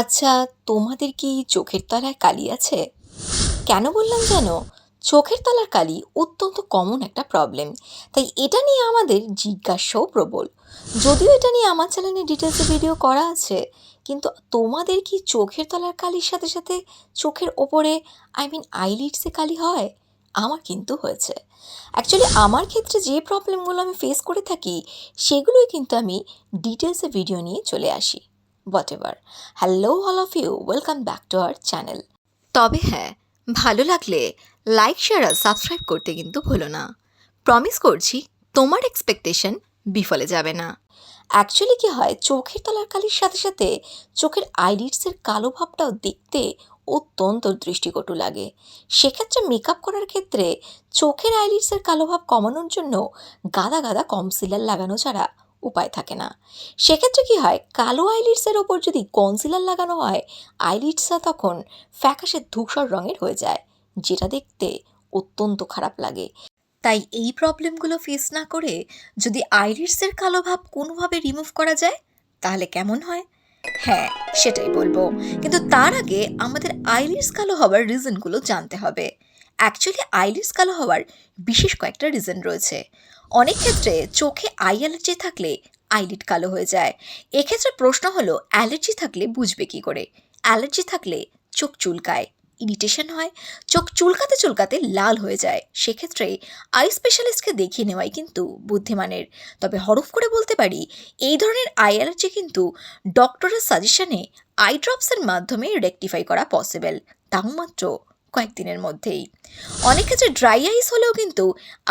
আচ্ছা, তোমাদের কি চোখের তলায় কালি আছে? কেন বললাম জানো? চোখের তলার কালি অত্যন্ত কমন একটা প্রবলেম। তাই এটা নিয়ে আমাদের জিজ্ঞাসাও প্রবল। যদিও এটা নিয়ে আমার চ্যানেলে ডিটেলসে ভিডিও করা আছে, কিন্তু তোমাদের কি চোখের তলার কালির সাথে সাথে চোখের ওপরে আইলিডসে কালি হয়? আমার কিন্তু হয়েছে। অ্যাকচুয়ালি আমার ক্ষেত্রে যে প্রবলেমগুলো আমি ফেস করে থাকি, সেগুলোই কিন্তু আমি ডিটেলসে ভিডিও নিয়ে চলে আসি। Whatever. Hello all of you, welcome back to our channel. তবে হ্যাঁ, ভালো লাগলে লাইক শেয়ার আর সাবস্ক্রাইব করতে কিন্তু ভুলো না। প্রমিস করছি তোমার এক্সপেকটেশন বিফলে যাবে না। অ্যাকচুয়ালি কী হয়, চোখের তলার কালির সাথে সাথে চোখের আইলিডসের কালো ভাবটাও দেখতে অত্যন্ত দৃষ্টিকটু লাগে। সেক্ষেত্রে মেকআপ করার ক্ষেত্রে চোখের আইলিডসের কালো ভাব কমানোর জন্য গাদা গাদা কনসিলার লাগানো ছাড়া উপায় থাকে না। সেক্ষেত্রে কী হয়, কালো আইলিডসের ওপর যদি কনসিলার লাগানো হয়, আইলিডসটা তখন ফ্যাকাশে ধূসর রঙের হয়ে যায়, যেটা দেখতে অত্যন্ত খারাপ লাগে। তাই এই প্রবলেমগুলো ফেস না করে যদি আইরিসের কালো ভাব কোনোভাবে রিমুভ করা যায়, তাহলে কেমন হয়? হ্যাঁ, সেটাই বলবো। কিন্তু তার আগে আমাদের আইরিস কালো হওয়ার রিজনগুলো জানতে হবে। অ্যাকচুয়ালি আইরিস কালো হওয়ার বিশেষ কয়েকটা রিজন রয়েছে। অনেক ক্ষেত্রে চোখে আই অ্যালার্জি থাকলে আইলিড কালো হয়ে যায়। এক্ষেত্রে প্রশ্ন হলো, অ্যালার্জি থাকলে বুঝবে কি করে? অ্যালার্জি থাকলে চোখ চুলকায়, ইরিটেশন হয়, চোখ চুলকাতে চুলকাতে লাল হয়ে যায়। সেক্ষেত্রে আই স্পেশালিস্টকে দেখিয়ে নেওয়াই কিন্তু বুদ্ধিমানের। তবে হরফ করে বলতে পারি, এই ধরনের আই অ্যালার্জি কিন্তু ডক্টরের সাজেশনে আই ড্রপসের মাধ্যমে রেকটিফাই করা পসিবল, তাও মাত্র কয়েকদিনের মধ্যেই। অনেক ক্ষেত্রে ড্রাই আইস হলেও কিন্তু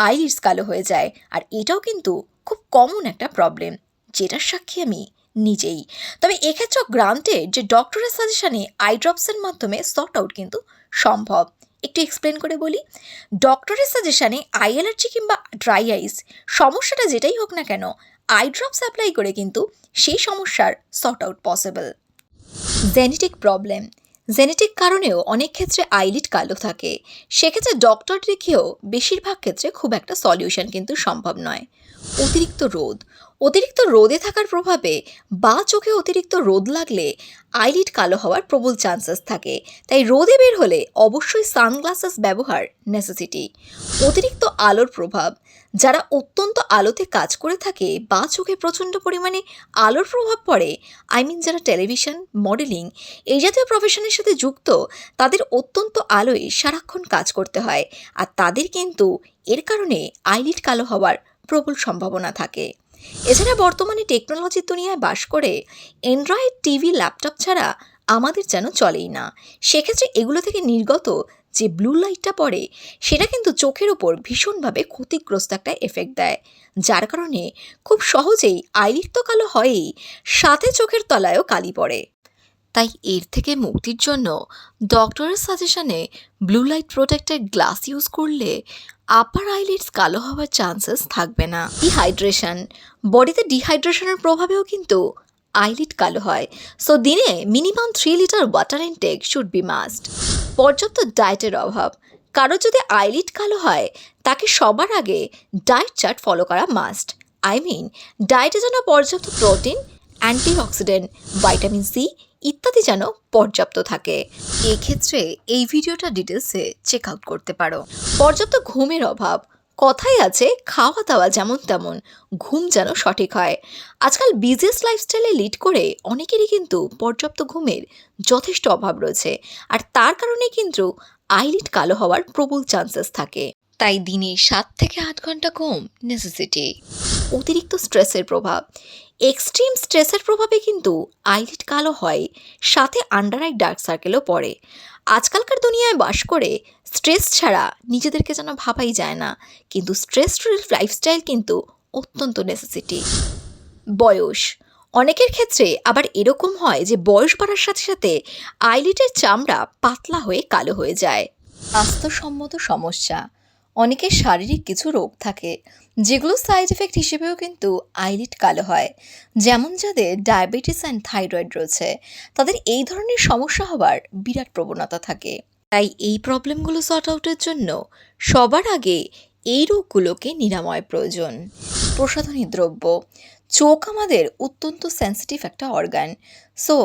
আইলিডস কালো হয়ে যায়, আর এটাও কিন্তু খুব কমন একটা প্রবলেম, যেটার সাক্ষী আমি নিজেই। তবে এক্ষেত্রেও গ্রান্টেড যে ডক্টরের সাজেশনে আই ড্রপসের মাধ্যমে সর্ট আউট কিন্তু সম্ভব। একটু এক্সপ্লেন করে বলি। ডক্টরের সাজেশনে আই অ্যালার্জি কিংবা ড্রাই আইস সমস্যাটা যেটাই হোক না কেন, আই ড্রপস অ্যাপ্লাই করে কিন্তু সেই সমস্যার sort out possible. Genetic problem, genetic কারণেও অনেক ক্ষেত্রে আইলিড কালো থাকে। সেক্ষেত্রে ডক্টর দেখিয়েও বেশিরভাগ ক্ষেত্রে খুব একটা সলিউশন কিন্তু সম্ভব নয়। অতিরিক্ত রোদ, অতিরিক্ত রোদে থাকার প্রভাবে বা চোখে অতিরিক্ত রোদ লাগলে আইলিড কালো হওয়ার প্রবল চান্সেস থাকে। তাই রোদে বের হলে অবশ্যই সানগ্লাসেস ব্যবহার নেসেসিটি। অতিরিক্ত আলোর প্রভাব, যারা অত্যন্ত আলোতে কাজ করে থাকে বা চোখে প্রচণ্ড পরিমাণে আলোর প্রভাব পড়ে, যারা টেলিভিশন, মডেলিং এই জাতীয় প্রফেশনের সাথে যুক্ত, তাদের অত্যন্ত আলোয় সারাক্ষণ কাজ করতে হয়, আর তাদের কিন্তু এর কারণে আইলিড কালো হওয়ার প্রবল সম্ভাবনা থাকে। এছাড়া বর্তমানে টেকনোলজির দুনিয়ায় বাস করে অ্যান্ড্রয়েড টিভি, ল্যাপটপ ছাড়া আমাদের যেন চলেই না। সেক্ষেত্রে এগুলো থেকে নির্গত যে ব্লু লাইটটা পড়ে, সেটা কিন্তু চোখের ওপর ভীষণভাবে ক্ষতিগ্রস্ত একটা এফেক্ট দেয়, যার কারণে খুব সহজেই আইলিড তো কালো হয়ই, সাথে চোখের তলায়ও কালি পড়ে। তাই এর থেকে মুক্তির জন্য ডক্টরের সাজেশনে blue light protected glass use করলে আপার আইলিডস কালো হওয়ার চান্সেস থাকবে না। ডিহাইড্রেশন, বডিতে ডিহাইড্রেশনের প্রভাবেও কিন্তু আইলিড কালো হয়। সো দিনে minimum 3 litre water intact should be must. পর্যাপ্ত ডায়েটের অভাব, কারো যদি আইলিড কালো হয়, তাকে সবার আগে ডায়েট চার্ট ফলো করা মাস্ট। ডায়েটে যেন পর্যাপ্ত প্রোটিন, অ্যান্টিঅক্সিডেন্ট, ভাইটামিন সি ইত্যাদি যেন পর্যাপ্ত থাকে। এক্ষেত্রে এই ভিডিওটা ডিটেলসে চেক আউট করতে পারো। পর্যাপ্ত ঘুমের অভাব, কথাই আছে খাওয়া দাওয়া যেমন তেমন, ঘুম যেন সঠিক হয়। আজকাল বিজিয়েস্ট লাইফস্টাইলে লিড করে অনেকেরই কিন্তু পর্যাপ্ত ঘুমের যথেষ্ট অভাব রয়েছে, আর তার কারণে কিন্তু আইলিড কালো হওয়ার প্রবল চান্সেস থাকে। তাই দিনে 7 থেকে 8 ঘন্টা ঘুম নেসেসিটি। অতিরিক্ত স্ট্রেসের প্রভাব, এক্সট্রিম স্ট্রেসের প্রভাবে কিন্তু আইলিড কালো হয়, সাথে আন্ডার আই ডার্ক সার্কেলও পড়ে। আজকালকার দুনিয়ায় বাস করে স্ট্রেস ছাড়া নিজেদেরকে যেন ভাবাই যায় না, কিন্তু স্ট্রেস রিলিফ লাইফস্টাইল কিন্তু অত্যন্ত নেসেসিটি। বয়স, অনেকের ক্ষেত্রে আবার এরকম হয় যে বয়স বাড়ার সাথে সাথে আইলিডের চামড়া পাতলা হয়ে কালো হয়ে যায়। স্বাস্থ্যসম্মত সমস্যা, অনেকের শারীরিক কিছু রোগ থাকে, যেগুলো সাইড এফেক্ট হিসেবেও কিন্তু আইলিড কালো হয়। যেমন যাদের ডায়াবেটিস অ্যান্ড থাইরয়েড রয়েছে, তাদের এই ধরনের সমস্যা হওয়ার বিরাট প্রবণতা থাকে। তাই এই প্রবলেমগুলো সর্ট আউটের জন্য সবার আগে এই রোগগুলোকে নিরাময় প্রয়োজন। প্রসাধনী দ্রব্য, চোখ আমাদের অত্যন্ত সেন্সিটিভ একটা অর্গান। সো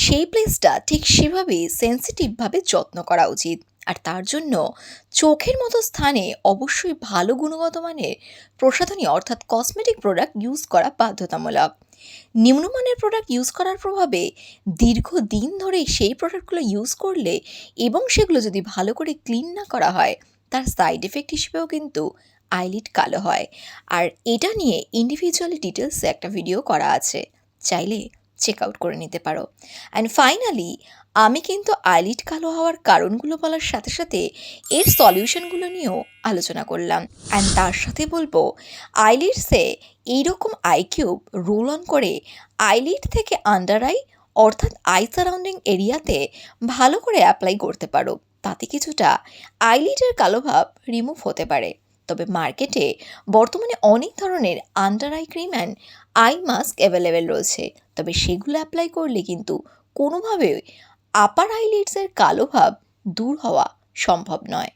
সেই প্লেসটা ঠিক সেভাবেই সেন্সিটিভভাবে যত্ন করা উচিত। আর তার জন্য চোখের মতো স্থানে অবশ্যই ভালো গুণগত মানের প্রসাধনী অর্থাৎ কসমেটিক প্রোডাক্ট ইউজ করা বাধ্যতামূলক। নিম্নমানের প্রোডাক্ট ইউজ করার প্রভাবে দীর্ঘদিন ধরে সেই প্রোডাক্টগুলো ইউজ করলে এবং সেগুলো যদি ভালো করে ক্লিন না করা হয়, তার সাইড এফেক্ট হিসেবেও কিন্তু আইলিড কালো হয়। আর এটা নিয়ে ইন্ডিভিজুয়ালি ডিটেলসে একটা ভিডিও করা আছে, চাইলে চেক আউট করে নিতে পারো। অ্যান্ড ফাইনালি আমি কিন্তু আইলিড কালো হওয়ার কারণগুলো বলার সাথে সাথে এর সলিউশনগুলো নিয়েও আলোচনা করলাম। অ্যান্ড তার সাথে বলবো, আইলিডসে এইরকম আই কিউব রোল অন করে আইলিড থেকে আন্ডার আই অর্থাৎ আই সারাউন্ডিং এরিয়াতে ভালো করে অ্যাপ্লাই করতে পারো। তাতে কিছুটা আইলিডের কালো ভাব রিমুভ হতে পারে। তবে মার্কেটে বর্তমানে অনেক ধরনের under eye cream and eye mask available রয়েছে, তবে সেগুলো অ্যাপ্লাই করলে কিন্তু কোনোভাবেই আপার আইলিডসের কালো ভাব দূর হওয়া সম্ভব নয়।